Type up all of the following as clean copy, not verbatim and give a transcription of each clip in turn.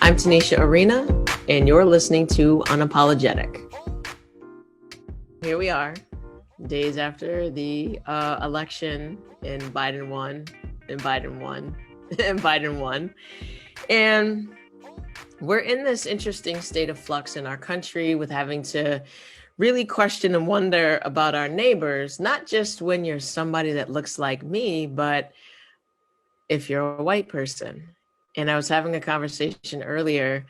I'm Tanisha Arena, and you're listening to Unapologetic. Here we are, days after the election, and Biden won, and Biden won, and Biden won. And we're in this interesting state of flux in our country with having to really question and wonder about our neighbors, not just when you're somebody that looks like me, but if you're a white person. And I was having a conversation earlier,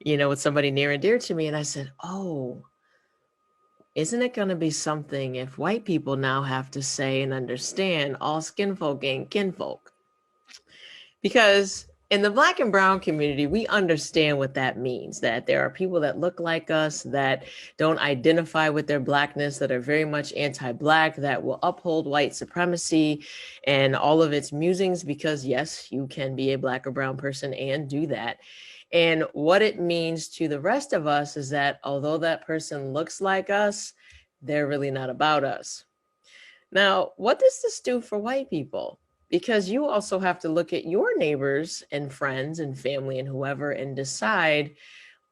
with somebody near and dear to me. And I said, oh, isn't it going to be something if white people now have to say and understand all skin folk ain't kinfolk? Because in the Black and brown community, we understand what that means, that there are people that look like us, that don't identify with their Blackness, that are very much anti-Black, that will uphold white supremacy and all of its musings, because yes, you can be a Black or brown person and do that. And what it means to the rest of us is that although that person looks like us, they're really not about us. Now, what does this do for white people? Because you also have to look at your neighbors and friends and family and whoever and decide,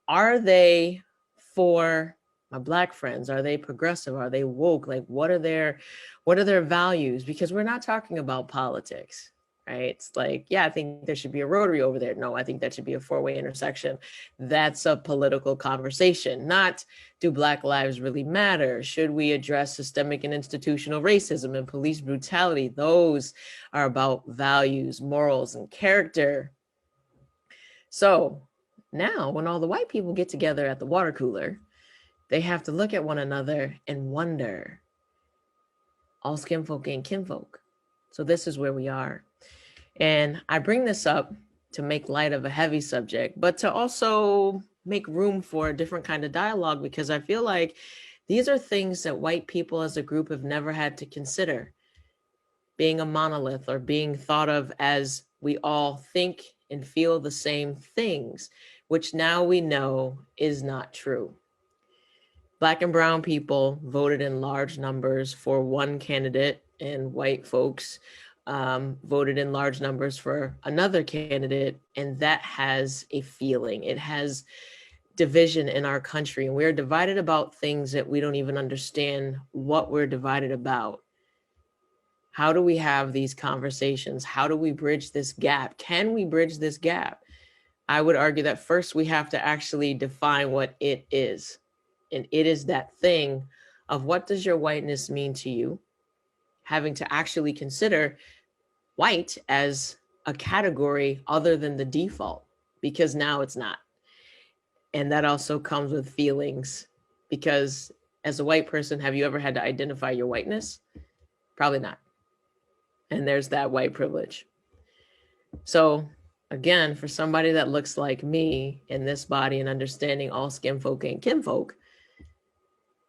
are they for my Black friends? Are they progressive? Are they woke? Like, what are their values? Because we're not talking about politics, right? It's like, yeah, I think there should be a rotary over there. No, I think that should be a four-way intersection. That's a political conversation, not do Black lives really matter? Should we address systemic and institutional racism and police brutality? Those are about values, morals, and character. So now when all the white people get together at the water cooler, they have to look at one another and wonder, all skin folk ain't kinfolk. So this is where we are. And I bring this up to make light of a heavy subject, but to also make room for a different kind of dialogue, because I feel like these are things that white people as a group have never had to consider. Being a monolith or being thought of as we all think and feel the same things, which now we know is not true. Black and brown people voted in large numbers for one candidate, and white folks voted in large numbers for another candidate, and that has a feeling. It has division in our country, and we're divided about things that we don't even understand what we're divided about. How do we have these conversations? How do we bridge this gap? Can we bridge this gap? I would argue that first we have to actually define what it is. And it is that thing of, what does your whiteness mean to you? Having to actually consider white as a category other than the default, because now it's not. And that also comes with feelings, because as a white person, have you ever had to identify your whiteness? Probably not. And there's that white privilege. So again, for somebody that looks like me in this body and understanding all skin folk ain't kinfolk,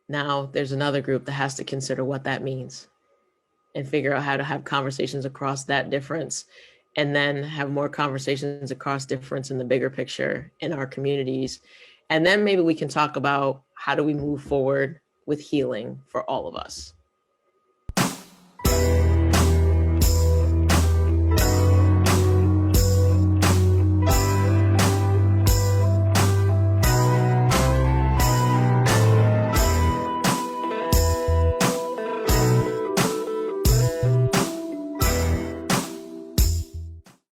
now there's another group that has to consider what that means and figure out how to have conversations across that difference, and then have more conversations across difference in the bigger picture in our communities. And then maybe we can talk about, how do we move forward with healing for all of us?